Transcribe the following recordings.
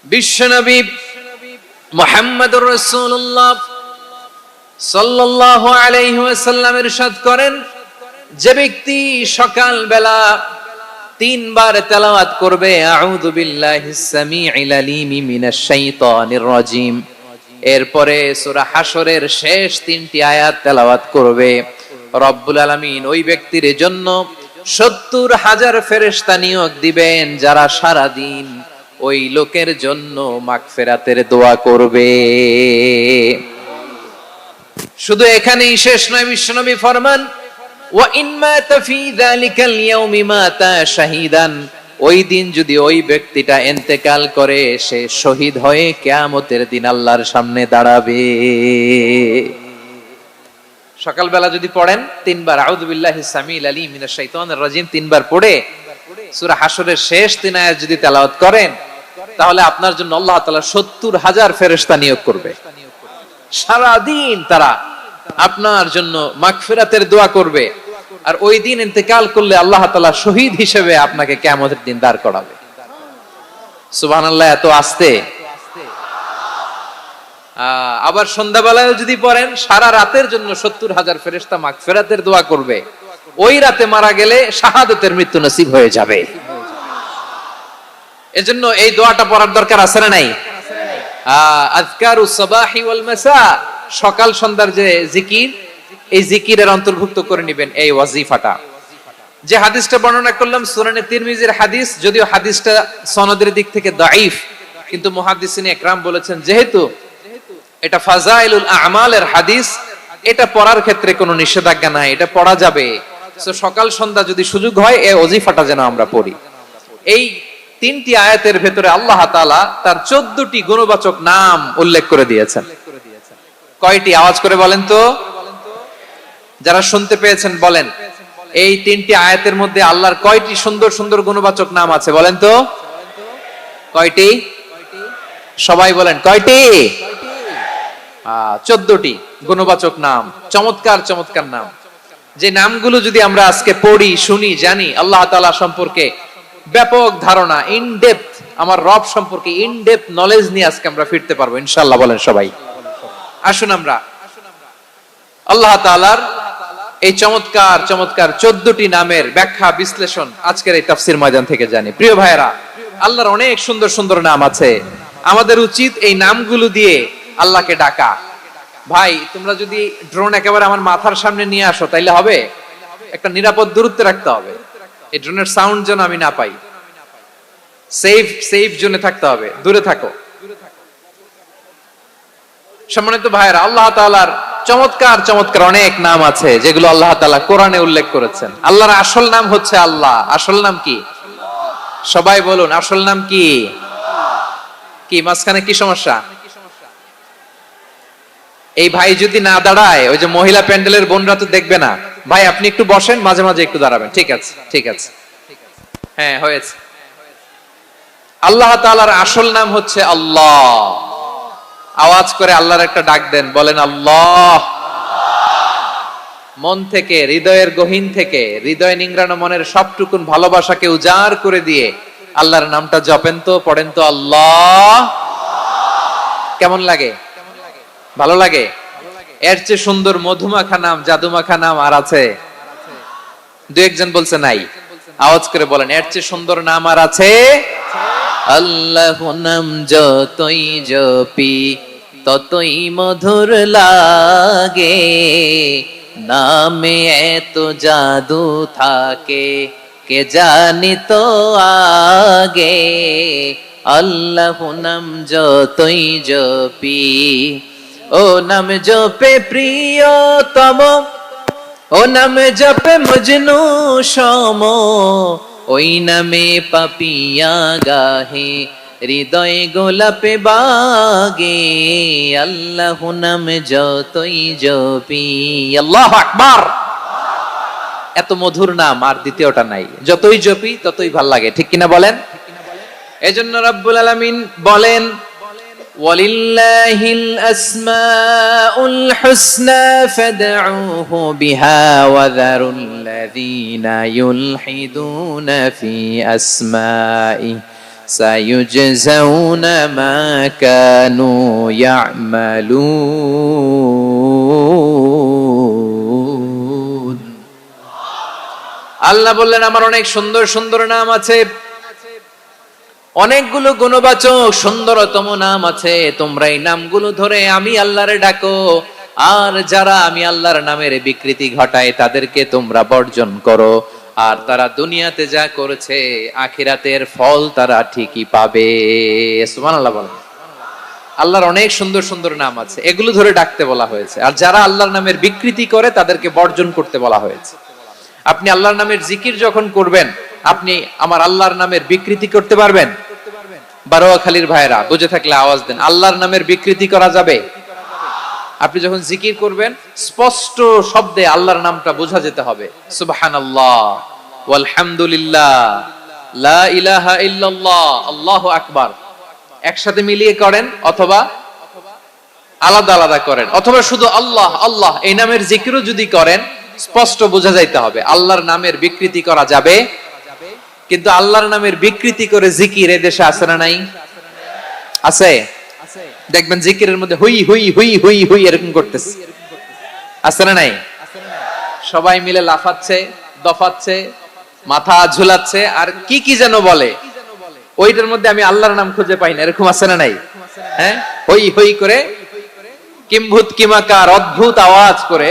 বিশ্বনবী মুহাম্মদুর রাসূলুল্লাহ সাল্লাল্লাহু আলাইহি ওয়াসাল্লাম ইরশাদ করেন, যে ব্যক্তি সকাল বেলা 3 বার তেলাওয়াত করবে আউযু বিল্লাহিস সামিউল আলিম মিনাশ শাইতানির রাজিম, এরপরে সূরা হাশরের শেষ 3টি আয়াত তেলাওয়াত করবে, রব্বুল আলামিন ওই ব্যক্তির জন্য 70,000 ফেরেশতা নিয়োগ দিবেন যারা সারা দিন ওই লোকের জন্য মাগফিরাতের দোয়া করবে। শুধু এখানেই শেষ নয়, বিশ্বনবী ফরমান ওয়া ইন মাতা ফি যালিকাল ইয়াউমি মাতা শাহীদান, ওই দিন যদি ওই ব্যক্তিটা ইন্তেকাল করে সে শহীদ হয়ে কিয়ামতের দিন আল্লাহর সামনে দাঁড়াবে। সকালবেলা যদি পড়েন 3 বার আউযু বিল্লাহিস সামিউল আলিম মিনাশ শাইতানির রাজিম 3 বার পড়ে সূরা হাশরের শেষ 3 আয়াত যদি তেলাওয়াত করেন, তাহলে আপনার জন্য আল্লাহ তাআলা 70,000 ফেরেশতা নিয়োগ করবে। সারা দিন তারা আপনার জন্য মাগফিরাতের দোয়া করবে, আর ওই দিন ইন্তেকাল করলে আল্লাহ তাআলা শহীদ হিসেবে আপনাকে কিয়ামতের দিন দাঁড় করাবে। সুবহানাল্লাহ, এত আস্তে। আবার সন্ধ্যাবেলায় যদি পড়েন, সারা রাতের জন্য 70,000 ফেরেশতা মাগফিরাতের দোয়া করবে। ওই রাতে মারা গেলে শাহাদাতের মৃত্যু নসিব হয়ে যাবে। এজন্য এই দোয়াটা পড়ার দরকার আছে না নাই? আযকারুস সাবাহি ওয়াল মাসা, সকাল সন্ধ্যার যে জিকির, এই জিকিরের অন্তর্ভুক্ত করে নেবেন এই ওয়াজিফাটা। যে হাদিসটা বর্ণনা করলাম সুনানে তিরমিজির হাদিস, যদিও হাদিসটা সনদের দিক থেকে দাঈফ, কিন্তু মুহাদ্দিসিনে ইকরাম বলেছেন যেহেতু এটা ফাজাইলুল আমালের হাদিস, এটা পড়ার ক্ষেত্রে কোনো নিষেধাজ্ঞা নাই, এটা পড়া যাবে। সো সকাল সন্ধ্যা যদি সুযোগ হয় এই ওয়াজিফাটা যেন আমরা পড়ি। এই 3টি আয়াতের ভেতরে আল্লাহ তাআলা তার 14টি গুণবাচক নাম উল্লেখ করে দিয়েছেন। কয়টি? আওয়াজ করে বলেন তো, যারা শুনতে পেয়েছেন বলেন। এই 3টি আয়াতের মধ্যে আল্লাহর কয়টি সুন্দর সুন্দর গুণবাচক নাম আছে বলেন তো? কয়টি? সবাই বলেন কয়টি? 14টি গুণবাচক নাম, চমৎকার চমৎকার নাম। যে নামগুলো যদি আমরা আজকে পড়ি, শুনি, জানি, আল্লাহ তাআলা সম্পর্কে ব্যাপক ধারণা, ইন ডেপথ, আমার রব সম্পর্কে ইন ডেপথ নলেজ নিয়ে আজকে আমরা ফিরতে পারবো ইনশাআল্লাহ। বলেন সবাই। আসুন আমরা আল্লাহ তাআলার এই চমৎকার চমৎকার 14টি নামের ব্যাখ্যা বিশ্লেষণ আজকের এই তাফসীর ময়দান থেকে জানি। প্রিয় ভাইরা, আল্লাহর অনেক সুন্দর সুন্দর নাম আছে। আমাদের উচিত এই নামগুলো দিয়ে আল্লাহকে ডাকা। ভাই, তোমরা যদি ড্রোন একেবারে আমার মাথার সামনে নিয়ে আসো তাইলে হবে? একটা নিরাপদ দূরত্বে রাখতে হবে, এই ড্রোনের সাউন্ড যেন আমি না পাই। সেফ জোনে থাকতে হবে, দূরে থাকো। সম্মানিত ভাইরা, আল্লাহ তাআলার চমৎকার চমৎকার অনেক নাম আছে যেগুলো আল্লাহ তাআলা কোরআনে উল্লেখ করেছেন। আল্লাহর আসল নাম হচ্ছে আল্লাহ। আসল নাম কি? সবাই বলুন, আসল নাম কি? কি মাঝখানে কি সমস্যা? এই ভাই যদি না দাঁড়ায়, ওই যে মহিলা প্যান্ডেলের বোনরা তো দেখবে না। ভাই আপনি একটু বসেন, মাঝে মাঝে একটু দাঁড়াবেন। ঠিক আছে, ঠিক আছে, হ্যাঁ হয়েছে। আল্লাহ তাআলার আসল নাম হচ্ছে আল্লাহ। আওয়াজ করে আল্লাহর একটা ডাক দেন, বলেন আল্লাহ। মন থেকে, হৃদয়ের গহীন থেকে, হৃদয় নিংড়ানো মনের সবটুকুন ভালোবাসাকে উজাড় করে দিয়ে আল্লাহর নামটা জপেন তো, পড়েন তো আল্লাহ। কেমন লাগে? ভালো লাগে? এর চেয়ে সুন্দর মধুমাখা নাম, জাদুমাখা নাম আর আছে? দু একজন বলছে নাই। আওয়াজ করে বলেন, এর চেয়ে সুন্দর নাম আর আছে? আল্লাহ নাম যতই জপি ততই মধুর লাগে, নামে এত জাদু থাকে কে জানি তো আগে। আল্লাহ নাম যতই জপি, ও নাম জপে প্রিয়তম, ও নাম জপে মজনু সম, ওই নামে পাপিয়া গাহে হৃদয় গোলাপে বাগে। আল্লাহ নাম যতই জপি। আল্লাহু আকবার। এত মধুর নাম আর দ্বিতীয়টা নাই। যতই জপি ততই ভাল লাগে, ঠিক কিনা বলেন? এজন্য রব্বুল আলামিন বলেন, ওয়ালিল্লাহিল আসমাউল হুসনা ফাদউহু বিহা ওয়া যারুল্লাযীনা ইউলহিদুনা ফি আসমাইহি সায়ুজজাউনা মা কানু ইয়ামালুন। আল্লাহ বললেন আমার অনেক সুন্দর সুন্দর নাম আছে, অনেকগুলো গুণবাচক সুন্দরতম নাম আছে, তোমরা এই নামগুলো ধরে আমি আল্লাহরে ডাকো, আর যারা আমি আল্লাহর নামের বিকৃতি ঘটায় তাদেরকে তোমরা বর্জন করো, আর তারা দুনিয়াতে যা করেছে আখিরাতের ফল তারা ঠিকই পাবে। সুবহানাল্লাহ বলেন। আল্লাহর অনেক সুন্দর সুন্দর নাম আছে, এগুলো ধরে ডাকতে বলা হয়েছে, আর যারা আল্লাহর নামের বিকৃতি করে তাদেরকে বর্জন করতে বলা হয়েছে। আপনি আল্লাহর নামের জিকির যখন করবেন, আপনি আমার আল্লাহর নামের বিকৃতি করতে পারবেন? বারোয়াখালীর ভাইরা বুঝে থাকলে আওয়াজ দেন, আল্লাহর নামের বিকৃতি করা যাবে? আপনি যখন জিকির করবেন স্পষ্ট শব্দে আল্লাহর নামটা বোঝা যেতে হবে। সুবহানাল্লাহ, ওয়ালহামদুলিল্লাহ, লা ইলাহা ইল্লাল্লাহ, আল্লাহু আকবার একসাথে মিলিয়ে করেন, অথবা আলাদা আলাদা করেন, অথবা শুধু আল্লাহ আল্লাহ এই নামের জিকিরও যদি করেন স্পষ্ট বোঝা যাইতে হবে। আল্লাহর নামের বিকৃতি করা যাবে, কিন্তু আল্লাহর নামের বিকৃতি করে জিকির এদেশে আছে না নাই? আছে। দেখবেন জিকিরের মধ্যে হুই হুই হুই হুই হুই এরকম করতেছে, আছে না নাই? সবাই মিলে লাফাচ্ছে, দফাচ্ছে, মাথা ঝুলাচ্ছে, আর কি কি যেন বলে, ওইটার মধ্যে আমি আল্লাহর নাম খুঁজে পাই না, এরকম আছে না নাই? হ্যাঁ, হই হই করে কিম্ভূত কিমাকার অদ্ভুত আওয়াজ করে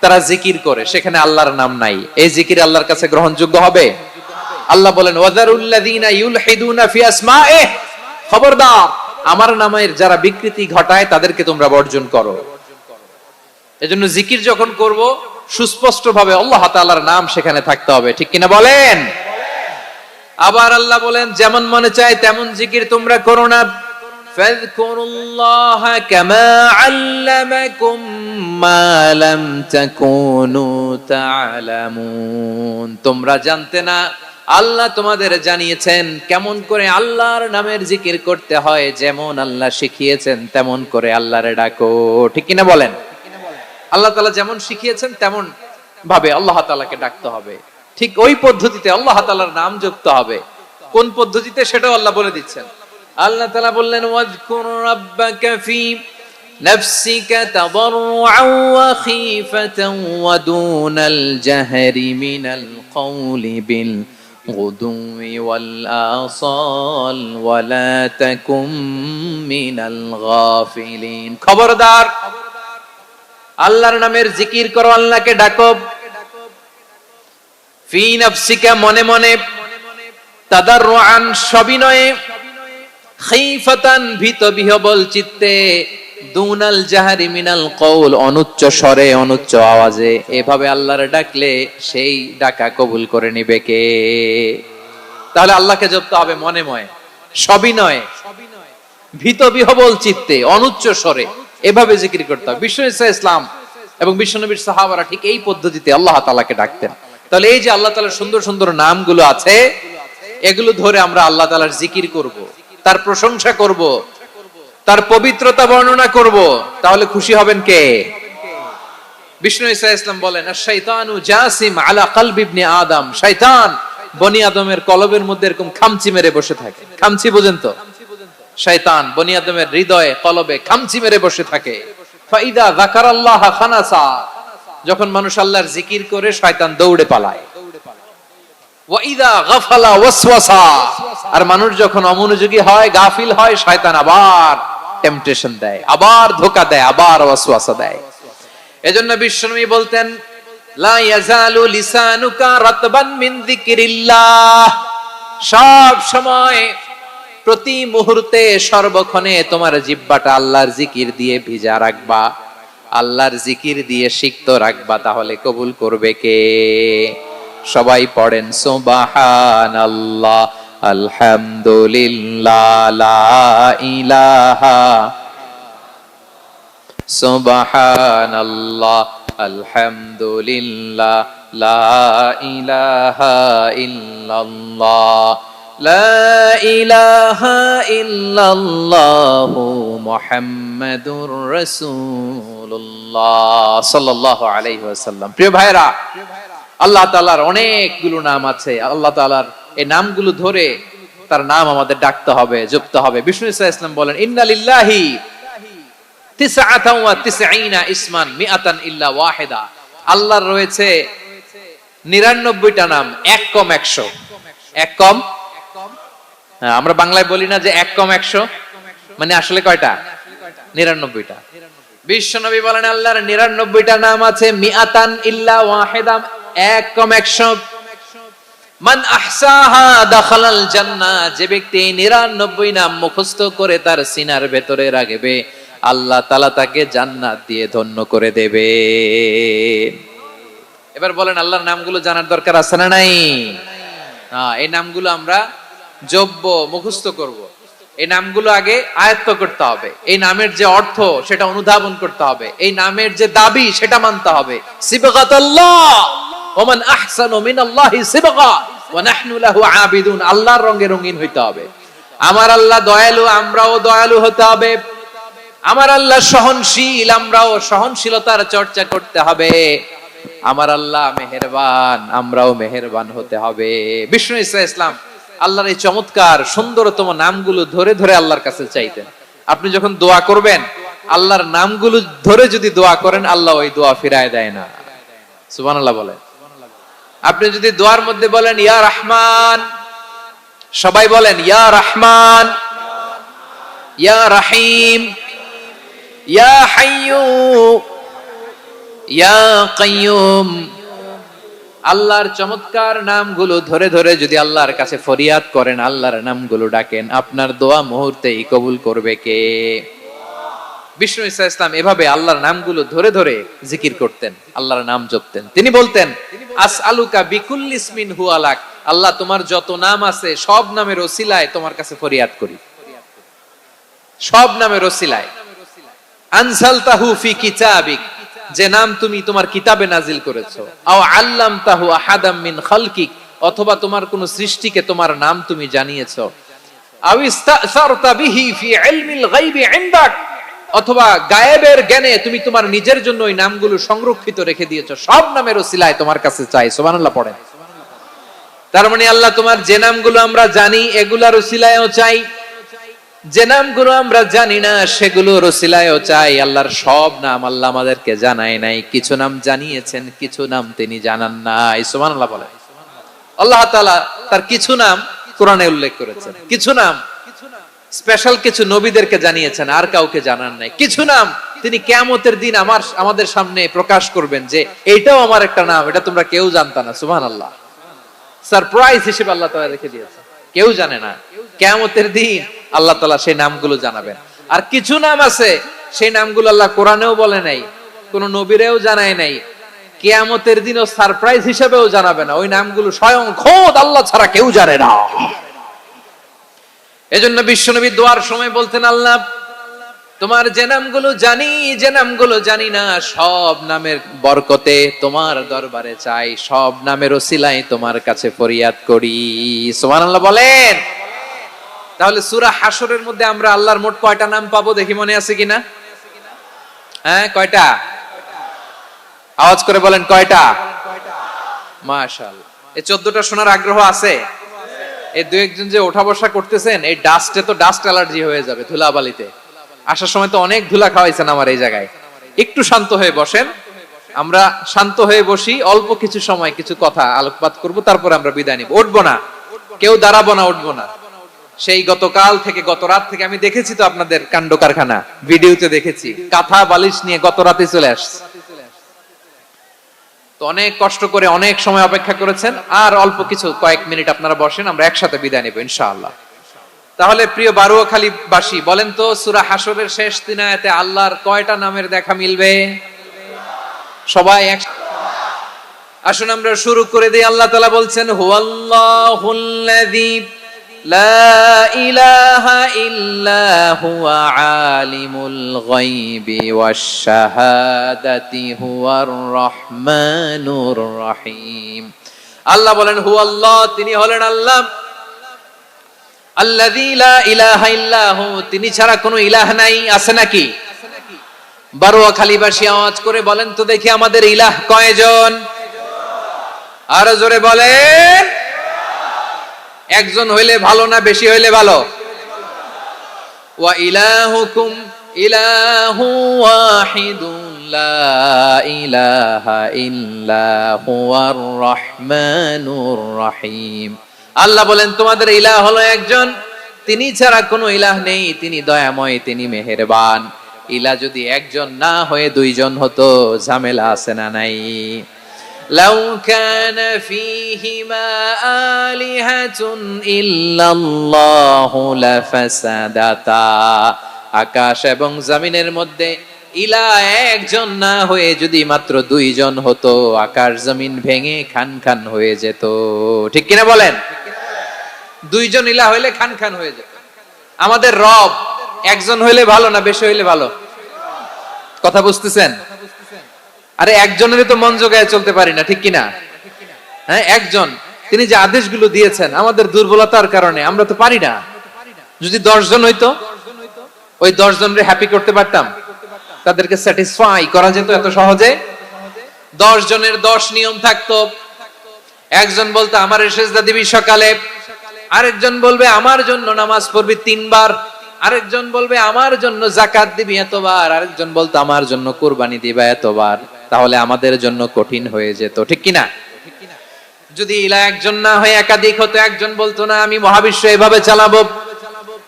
তারা জিকির করে, সেখানে আল্লাহর নাম নাই। এই জিকির আল্লাহর কাছে গ্রহণযোগ্য হবে? আল্লাহ বলেন ওয়াযারুল্লাযীনা ইউলহিদুনা ফি আসমাইহি, খবরদার আমার নামের যারা বিকৃতি ঘটায় তাদেরকে তোমরা বর্জন করো। এজন্য জিকির যখন করব সুস্পষ্ট ভাবে আল্লাহ তাআলার নাম সেখানে থাকতে হবে, ঠিক কিনা বলেন? আবার আল্লাহ বলেন যেমন মনে চায় তেমন জিকির তোমরা করো না। ফাযকুরুল্লাহা কামা আল্লামাকুম মা লাম তাকুনু তা'লামুন, তোমরা জানতে না, আল্লাহ তোমাদের জানিয়েছেন কেমন করে আল্লাহর নামের জিকির করতে হয়, যেমন আল্লাহ শিখিয়েছেন তেমন করে আল্লাহরে ডাকো, ঠিক কিনা বলেন? আল্লাহ তাআলা যেমন শিখিয়েছেন তেমন ভাবে আল্লাহ তাআলাকে ডাকতে হবে, ঠিক ওই পদ্ধতিতে আল্লাহ তাআলার নাম যুক্ত হবে। কোন পদ্ধতিতে সেটাও আল্লাহ বলে দিচ্ছেন। আল্লাহ তাআলা বললেন ওয়াজকুর রাব্বাকা ফি নাফসিকা তাদাররুআন ওয়া খীফাতান ওয়া দুনাল জাহরি মিনাল কওলি বিল গুদুই ওয়াল আসাল ওয়া লা তাকুম মিনাল গাফিলিন। খবরদার আল্লাহর নামের জিকির করো, আল্লাহকে ডাকো। ফি নাফসিকা মনে মনে, তাদাররুআন সবিনয়ে, খীফাতান ভীত বিহবল চিত্তে, দুনাল জাহরি মিনাল কওল অনুচ্চ স্বরে অনুচ্চ আওয়াজে। এভাবে আল্লাহরে ডাকলে সেই ডাকা কবুল করে নিবে কে? তাহলে আল্লাহকে জপতে হবে মনে মনে, সবিনয়ে, ভীত বিহবল চিত্তে, অনুচ্চ স্বরে, এভাবে জিকির করতে হবে। বিষ্ণু ইসলাম এবং বিশ্বনবীর সাহাবারা ঠিক এই পদ্ধতিতে আল্লাহ তাআলাকে ডাকতেন। তাহলে এই যে আল্লাহ তাআলার সুন্দর সুন্দর নামগুলো আছে, এগুলো ধরে আমরা আল্লাহ তাআলার জিকির করব, তার প্রশংসা করব, তার পবিত্রতা বর্ণনা করব, তাহলে খুশি হবেন কে? বিষ্ণু ইসলাম বলেন আশ-শাইতানু জাসিম আলা কলবি ইবনে আদম, শয়তান বনি আদমের কলবের মধ্যে এরকম খামচি মেরে বসে থাকে। খামচি বুঝেন তো? শয়তান বনি আদমের হৃদয়ে কলবে খামচি মেরে বসে থাকে। ফাইদা যাকারাল্লাহ খানাসা, যখন মানুষ আল্লাহর জিকির করে শয়তান দৌড়ে পালায়। ওয়া ইযা গাফালা ওয়াসওয়াসা, আর মানুষ যখন অমনোযোগী হয়, গাফিল হয়, শয়তান আবার টেম্পটেশন দেয়, আবার ধোঁকা দেয়, আবার ওয়াসওয়াসা দেয়। এজন্য বিশ্বনবী বলতেন লা ইয়াজালু লিসানুকা রাতবান মিন যিকরিল্লাহ, সব সময় প্রতি মুহূর্তে সর্বক্ষণে তোমার জিহ্বাটা আল্লাহর জিকির দিয়ে ভিজা রাখবা, আল্লাহর জিকির দিয়ে সিক্ত রাখবা, তাহলে কবুল করবে কে? সবাই পড়েন সুবহানাল্লাহ, আলহামদুলিল্লাহ, লা ইলাহা, সুবহানাল্লাহ, আলহামদুলিল্লাহ, লা ইলাহা ইল্লাল্লাহ, লা ইলাহা ইল্লাল্লাহু মুহাম্মাদুর রাসূলুল্লাহ সাল্লাল্লাহু আলাইহি ওয়াসাল্লাম। প্রিয় ভাইরা, আল্লাহ তাআলার অনেকগুলো নাম আছে। আল্লাহ তাআলার এই নামগুলো ধরে তার নাম আমাদের ডাকতে হবে, জপতে হবে। বিষ্ণু ইসলাম বলেন ইন্না লিল্লাহি তিসআতান ওয়া তিসঈনা ইসমান মিআতান ইল্লা ওয়াহিদা। আল্লাহর রয়েছে 99টা নাম, এক কম 100। এক কম, আমরা বাংলায় বলি না যে এক কম 100, মানে আসলে কয়টা? 99টা। বিশ্বনবী বলেন আল্লাহর 99টা নাম আছে, মিআতান ইল্লা ওয়াহিদা, এক কম 100। মান আহসাহা দাখালাল জান্নাহ, যে ব্যক্তি 99 নাম মুখস্থ করে তার সিনার ভেতরে রাখবে, আল্লাহ তাআলা তাকে জান্নাত দিয়ে ধন্য করে দেবে। এবার বলেন আল্লাহর নামগুলো জানার দরকার আছে না নাই? এই নামগুলো আমরা জপব, মুখস্থ করব। এই নামগুলো আগে আয়ত্ত করতে হবে। এই নামের যে অর্থ সেটা অনুধাবন করতে হবে। এই নামের যে দাবি সেটা মানতে হবে। সিবগাতুল্লাহ ওয়া মান আহসানু মিনাল্লাহি সিবগা ওয়া নাহনু লাহু আবিদুন। আল্লাহর রঙে রঙিন হইতে হবে। আমার আল্লাহ দয়ালু, আমরাও দয়ালু হতে হবে। আমার আল্লাহ সহনশীল, আমরাও সহনশীলতার চর্চা করতে হবে। আমার আল্লাহ মেহেরবান, আমরাও মেহেরবান হতে হবে। বিষ্ণু ইসলাম আল্লাহর এই চমৎকার সুন্দরতম নামগুলো ধরে ধরে আল্লাহর কাছে চাইতেন। আপনি যখন দোয়া করবেন, আল্লাহর নামগুলো ধরে যদি দোয়া করেন, আল্লাহ ওই দোয়া ফিরায় দেয় না। সুবহানাল্লাহ বলেন। আপনি যদি দোয়ার মধ্যে বলেন ইয়া রহমান, সবাই বলেন ইয়া রহমান, ইয়া রহিম, ইয়া হাইয়্যু, ইয়া কাইয়্যুম। আল্লাহর চমৎকার নামগুলো ধরে ধরে যদি আল্লাহর কাছে ফরিয়াদ করেন, আল্লাহর নামগুলো ডাকেন, আপনার দোয়া মুহূর্তেই কবুল করবে কে? বিষ্ণু ইসলাম এভাবে আল্লাহর নামগুলো ধরে ধরে জিকির করতেন, আল্লাহর নাম জপতেন। তিনি বলতেন আসআলুকা বিকুল্লি ইসমিন হুয়া লাক, আল্লাহ তোমার যত নাম আছে সব নামের ওসিলায় তোমার কাছে ফরিয়াদ করি, সব নামের ওসিলায়। আনসালতাহু ফি কিতাবিক, যে নাম তুমি তোমার কিতাবে নাজিল করেছো। আও আল্লামতাহু আহাদাম মিন খালকিক, অথবা তোমার কোন সৃষ্টিকে তোমার নাম তুমি জানিয়েছো। আও ইস্তাসারতা বিহি ফি ইলমিল গায়বি ইনদাক, অথবা গায়েবের জ্ঞানে তুমি তোমার নিজের জন্য ওই নামগুলো সংরক্ষিত রেখে দিয়েছো। সব নামের ওসিলায় তোমার কাছে চাই। সুবহানাল্লাহ পড়েন। তার মানে আল্লাহ তোমার যে নামগুলো আমরা জানি এগুলার ওসিলায়ও চাই, যে নামগুলো আমরা জানি না সেগুলোর ওসিলায়ও চাই। আল্লাহর সব নাম আল্লাহ আমাদেরকে জানায় নাই, কিছু নাম জানিয়েছেন, কিছু নাম তিনি জানান নাই। সুবহানাল্লাহ বলেন। আল্লাহ তাআলা তার কিছু নাম কোরআনে উল্লেখ করেছেন, কিছু নাম স্পেশাল কিছু নবীদেরকে জানিয়েছেন, আর কাউকে জানান নাই। কিছু নাম তিনি কিয়ামতের দিন আমাদের সামনে প্রকাশ করবেন যে এইটাও আমার একটা নাম, এটা তোমরা কেউ জানতা না। সুবহানাল্লাহ। সারপ্রাইজ হিসেবে আল্লাহ তাআলা রেখে দিয়েছেন, কেউ জানে না। কিয়ামতের দিন আল্লাহ তাআলা সেই নামগুলো জানাবেন। আর কিছু নাম আছে সেই নামগুলো আল্লাহ কোরআনেও বলে নাই, কোন নবীরেও জানায় নাই, কিয়ামতের দিনও সারপ্রাইজ হিসেবেও জানাবে না। ওই নামগুলো স্বয়ং খোদ আল্লাহ ছাড়া কেউ জানে না। এজন্য বিশ্বনবী দোয়ার সময় বলতেন আল্লাহ তোমার যে নামগুলো জানি, যে নামগুলো জানি না, সব নামের বরকতে তোমার দরবারে চাই, সব নামের ওসিলায় তোমার কাছে ফরিয়াদ করি। সুবহানাল্লাহ বলেন। তাহলে সূরা হাশরের মধ্যে আমরা আল্লাহর মোট কয়টা নাম পাবো দেখি, মনে আছে কিনা? হ্যাঁ, কয়টা? আওয়াজ করে বলেন কয়টা? মাশাআল্লাহ। এই 14টা শোনার আগ্রহ আছে? এই দুই একজন যে ওঠা বসা করতেছেন, এই ডাস্টে তো ডাস্ট অ্যালার্জি হয়ে যাবে, ধুলাবালিতে। আসার সময় তো অনেক ধুলা খাওয়াইছেন আমার এই জায়গায়। একটু শান্ত হয়ে বসেন, আমরা শান্ত হয়ে বসি, অল্প কিছু সময় কিছু কথা আলোকপাত করব, তারপর আমরা বিদায় নিব। উঠবো না, কেউ দাঁড়াবো না, উঠবো না। সেই গতকাল থেকে, গত রাত থেকে আমি দেখেছি তো আপনাদের কাণ্ড কারখানা, ভিডিওতে দেখেছি, কাঁথা বালিশ নিয়ে গত রাতে চলে আসছে। তো অনেক কষ্ট করে অনেক সময় অপেক্ষা করেছেন, আর অল্প কিছু কয়েক মিনিট আপনারা বসেন, আমরা একসাথে বিদায় নেব ইনশাআল্লাহ। তাহলে প্রিয় বারুয়াখালী বাসী, বলেন তো সূরা হাশরের শেষ 3 আয়াতে আল্লাহর কয়টা নামের দেখা মিলবে? সবাই আসুন আমরা শুরু করে দিই। আল্লাহ তাআলা বলছেন হুয়াল্লাহুল্লাযী লা ইলাহা ইল্লা হুয়া আলিমুল গায়বি ওয়াশ শাহাদাতি হুয়ার রহমানুর রহিম। আল্লাহ বলেন হুয়াল্লাহ, তিনি হলেন আল্লাহ, আল্লাযী লা ইলাহা ইল্লা হু, তিনি ছাড়া কোনো ইলাহ নাই। আছে নাকি? বারুয়াখালীবাসী আওয়াজ করে বলেন তো দেখি আমাদের ইলাহ কয়জন? আরো জোরে বলেন। একজন হইলে ভালো না বেশি হইলে ভালো? ওয়া ইলাহুকুম ইলাহু ওয়াহিদুন লা ইলাহা ইল্লা হুয়ার রহমানুর রহিম। আল্লাহ বলেন তোমাদের ইলাহ হলো একজন, তিনি ছাড়া কোনো ইলাহ নেই, তিনি দয়াময়, তিনি মেহেরবান। ইলাহ যদি একজন না হয়ে দুইজন হতো, ঝামেলা আছে না নাই? লাউ কানা ফীহিমা আলিহাতুন ইল্লাল্লাহু লাফাসাদাতা। আকাশ এবং জমিনের মধ্যে ইলাহ একজন না হয়ে যদি মাত্র দুইজন হতো, আকাশ জমিন ভেঙে খান খান হয়ে যেত। ঠিক কিনা বলেন? দুইজন ইলাহ হইলে খান খান হয়ে যেত। আমাদের রব একজন হইলে ভালো না বেশি হইলে ভালো? কথা বুঝতেছেন? আরে একজনেরই তো মন জোগায় চলতে পারি না, ঠিক কিনা? হ্যাঁ, একজন, তিনি যে আদেশগুলো দিয়েছেন আমাদের দুর্বলতার কারণে আমরা তো পারি না। যদি 10 জন হইতো, ওই 10 জনরে হ্যাপি করতে পারতাম, তাদেরকে স্যাটিসফাই করা যেত এত সহজে? 10 জনের 10 নিয়ম থাকতো। একজন বলতো আমার সেজদা দিবি সকালে, আরেকজন বলবে আমার জন্য নামাজ পড়বি 3 বার, আরেকজন বলবে আমার জন্য যাকাত দিবি এতবার, আরেকজন বলতো আমার জন্য কুরবানি দিবা এতবার। তাহলে আমাদের জন্য কঠিন হয়ে যেত, ঠিক কিনা? যদি ইলাহ একজন না হয়ে একাধিক হতো, একজন বলতো না আমি মহাবিশ্ব এভাবে চালাবো,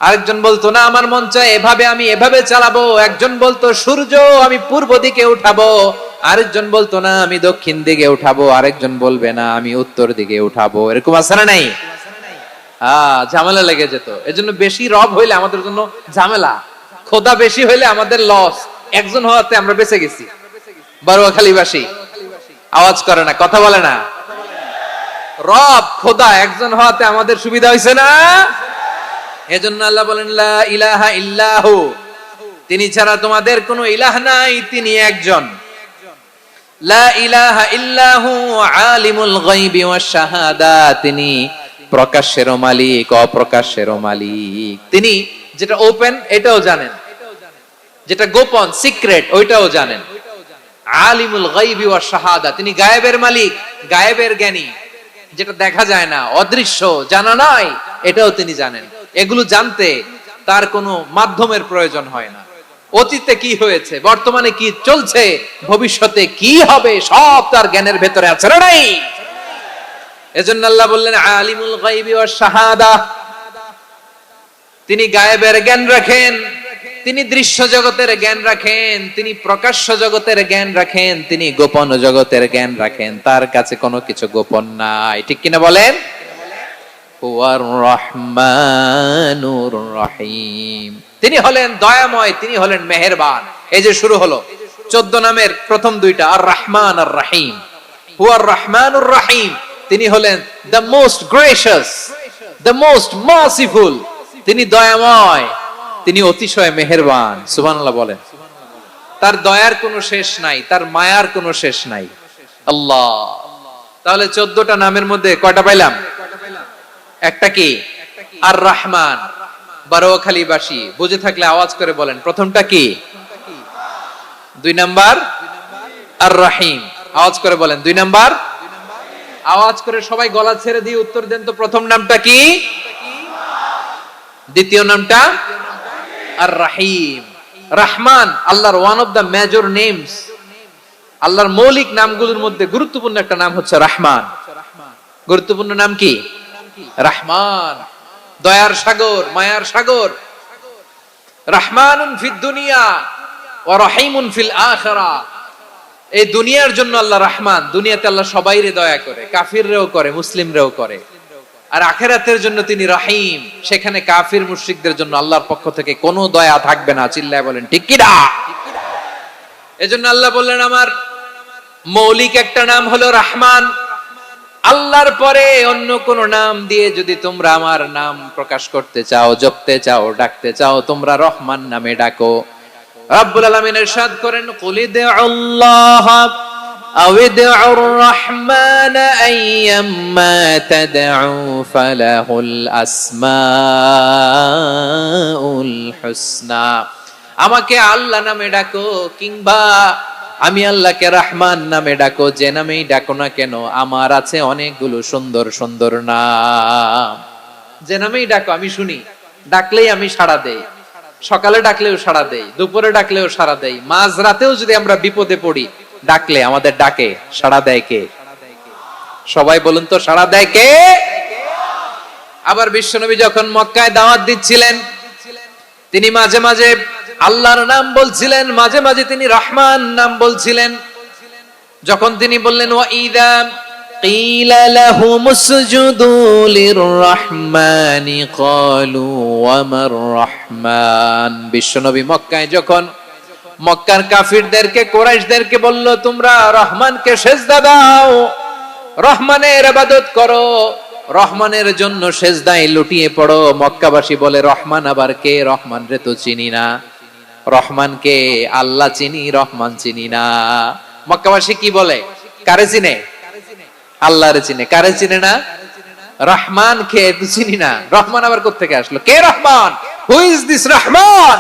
আরেকজন বলতো না আমার মন চায় এভাবে, আমি এভাবে চালাবো, একজন বলতো সূর্য আমি পূর্ব দিকে উঠাবো, আরেকজন বলতো না আমি দক্ষিণ দিকে উঠাবো, আরেকজন বলবে না আমি উত্তর দিকে উঠাবো। এরকম আছে না নাই? ঝামেলা লেগে যেত। এজন্য বেশি রব হইলে আমাদের জন্য ঝামেলা, খোদা বেশি হইলে আমাদের লস। একজন হওয়াতে আমরা বেঁচে গেছি। বারোয়াখালীবাসী আওয়াজ করে না, কথা বলে না। রব খোদা একজন হওয়াতে আমাদের সুবিধা হয়েছে না? এজন্য আল্লাহ বলেন লা ইলাহা ইল্লাহু, তিনি ছাড়া তোমাদের কোনো ইলাহ নাই, তিনি একজন। লা ইলাহা ইল্লাহু আলিমুল গায়বি ওয়াশ শাহাদা, তিনি প্রকাশ্যেরও মালিক অপ্রকাশ্যেরও মালিক। তিনি যেটা ওপেন এটাও জানেন, যেটা গোপন সিক্রেট ওইটাও জানেন। আলিমুল গায়বি ওয়াশ শাহাদা, তিনি গায়েবের মালিক, গায়েবের জ্ঞানী, যেটা দেখা যায় না, অদৃশ্য, জানা নাই, এটাও তিনি জানেন। এগুলো জানতে তার কোনো মাধ্যমের প্রয়োজন হয় না। অতীতে কি হয়েছে, বর্তমানে কি চলছে, ভবিষ্যতে কি হবে, সব তার জ্ঞানের ভেতরে আছে না নাই? এজন্য আল্লাহ বললেন আলিমুল গায়বি ওয়াশ শাহাদা, তিনি গায়েবের জ্ঞান রাখেন, তিনি দৃশ্য জগতের জ্ঞান রাখেন, তিনি প্রকাশ্য জগতের জ্ঞান রাখেন, তিনি গোপন জগতের জ্ঞান রাখেন। তার কাছে কোনো কিছু গোপন নাই, ঠিক কিনা বলেন? হুয়ার রহমানুর রহিম, তিনি হলেন দয়াময়, তিনি হলেন মেহেরবান। এই যে শুরু হলো 14 নামের প্রথম দুইটা, আর রহমান আর রহিম। হুয়ার রহমানুর রহিম, তিনি হলেন the most gracious, the most merciful, তিনি দয়াময়, তিনি অতিশয় মেহেরবান। সুবহানাল্লাহ বলেন। তার দয়ার কোনো শেষ নাই, তার মায়ার কোনো শেষ নাই। আল্লাহ, তাহলে 14টা নামের মধ্যে কয়টা পাইলাম? একটা কি? আর রহমান। বারোয়াখালীবাসী বুঝে থাকলে আওয়াজ করে বলেন প্রথমটা কি? 2 নাম্বার আর রহিম। আওয়াজ করে বলেন 2 নাম্বার। আওয়াজ করে সবাই গলা ছেড়ে দিয়ে উত্তর দেন তো, প্রথম নামটা কি? দ্বিতীয় নামটা? আর রহিম। রহমান আল্লাহর one of the major names, আল্লাহর মৌলিক নামগুলোর মধ্যে গুরুত্বপূর্ণ একটা নাম হচ্ছে রহমান। গুরুত্বপূর্ণ নাম কি? রহমান, দয়ার সাগর, মায়ার সাগর। রহমানুন ফিদ দুনিয়া ওয়া রহিমুন ফিল আখিরাহ। এই দুনিয়ার জন্য আল্লাহ রহমান, দুনিয়াতে আল্লাহ সবাইরে দয়া করে, কাফিররেও করে, মুসলিমরেও করে। আর আখিরাতের জন্য তিনি রহিম, সেখানে কাফির মুশরিকদের জন্য আল্লাহর পক্ষ থেকে কোনো দয়া থাকবে না। চিল্লায় বলেন ঠিক কি না? এজন্য আল্লাহ বললেন আমার মৌলিক একটা নাম হলো রহমান। আল্লাহর পরে অন্য কোন নাম দিয়ে যদি তোমরা আমার নাম প্রকাশ করতে চাও, জপতে চাও, ডাকতে চাও, তোমরা রহমান নামে ডাকো। রব্বুল আলামিন ইরশাদ করেন কুলিদুল্লাহ আউদুর রহমান আইয়াম্মা তাদউ ফালাহুল আসমাউল হুসনা। আমাকে আল্লাহ নামে ডাকো, কিংবা আমি আল্লাহকে রহমান নামে ডাকো, যে নামেই ডাকো না কেন আমার আছে অনেকগুলো সুন্দর সুন্দর নাম। যে নামেই ডাকো আমি শুনি, ডাকলেই আমি সাড়া দেই, সকালে ডাকলেও সাড়া দেই, দুপুরে ডাকলেও সাড়া দেই, মাঝরাতেও যদি আমরা বিপদে পড়ি ডাকলে আমাদের ডাকে সাড়া দেয় কে? সবাই বলুন তো, সাড়া দেয় কে? আবার বিশ্বনবী যখন মক্কায় দাওয়াত দিচ্ছিলেন, তিনি মাঝে মাঝে আল্লাহর নাম বলছিলেন, মাঝে মাঝে তিনি রহমান নাম বলছিলেন। যখন তিনি বললেন ওয়া ইযা কিলা লাহুমুসজুদু লিররহমানি ক্বালু ওয়া মার রহমান, বিশ্বনবী মক্কায় যখন মক্কার কাফিরদেরকে, কুরাইশদেরকে বলল তোমরা রহমানকে সিজদা দাও, রহমানের ইবাদত করো, রহমানের জন্য সিজদায় লুটিয়ে পড়ো, মক্কাবাসী বলে রহমান আবার কে? রহমান রে তো চিনি না। রহমানকে? আল্লাহ চিনি, রহমান চিনি না। মক্কাবাসী কি বলে? কারে চিনে? আল্লাহরে চিনে। কারে চিনে না? রহমান কে তো চিনি না, রহমান আবার কোত্থেকে আসলো? কে Rahman? Who is this Rahman?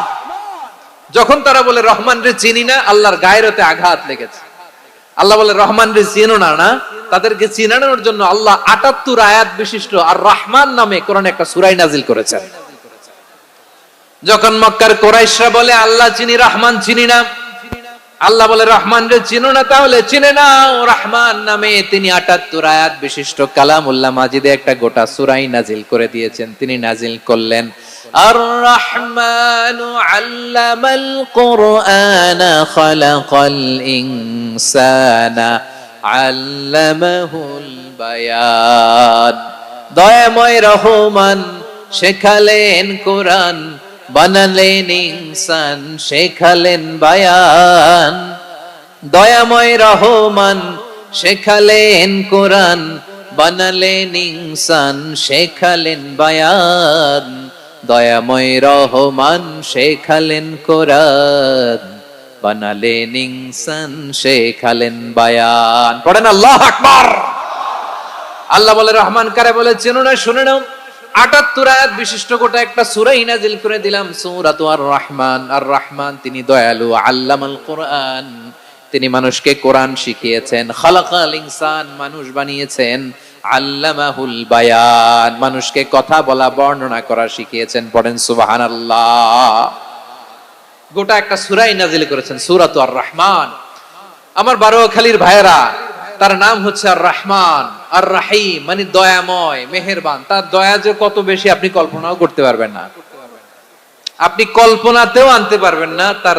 যখন তারা বলে রহমান রে চিনি না, আল্লাহর গায়রতে আঘাত লেগেছে। আল্লাহ বলে রহমান রে চিনো না, না? তাদেরকে চিনানোর জন্য আল্লাহ ৭৮ আয়াত বিশিষ্ট আর রহমান নামে কোরআনে একটা সূরা নাজিল করেছেন। যখন মক্কার কুরাইশরা বলে আল্লাহ চিনি, রহমান চিনি না, আল্লাহ বলে রহমান রে চিনো না, তাহলে চিনে নাও রহমান নামে। তিনি ৭৮ আয়াত বিশিষ্ট কালামুল্লাহ মাজিদে একটা গোটা সূরা নাজিল করে দিয়েছেন। তিনি নাজিল করলেন আর রহমানু আল্লামাল কুরআনা খালাকাল ইনসানা আল্লামাহুল বায়ান, দয়াময় রহমান শেখালেন কোরআন, বানালেন ইনসান, শেখালেন বায়ান। দয়াময় রহমান শেখালেন কোরআন, বানালেন ইনসান, শেখালেন বায়ান। দয়াময় রহমান শেখালেন কোরআন, বানালেন ইনসান, শেখালেন বায়ান। পড়েন আল্লাহু আকবার। আল্লাহ বলে রহমান কারে বলে চেনো না? শুনে নাও, ৭৮ আয়াত বিশিষ্ট গোটা একটা সূরা নাজিল করে দিলাম, সূরাতু আর রহমান। আর রহমান তিনি দয়ালু, আল্লামাল কোরআন, তিনি মানুষকে কোরআন শিখিয়েছেন, খালাকাল ইনসান, মানুষ বানিয়েছেন, আল্লামাহুল বায়ান, মানুষকে কথা বলা, বর্ণনা করা শিখিয়েছেন। পড়েন সুবহানাল্লাহ। গোটা একটা সূরা নাজিল করেছেন, সূরাতু আর রহমান। আমার বারোয়াখালীর ভাইয়েরা, তার নাম হচ্ছে আর রহমান, আর রাহিম মানে দয়াময়, মেহেরবান। তার দয়া যে কত বেশি আপনি কল্পনাও করতে পারবেন না, আপনি কল্পনাতেও আনতে পারবেন না তার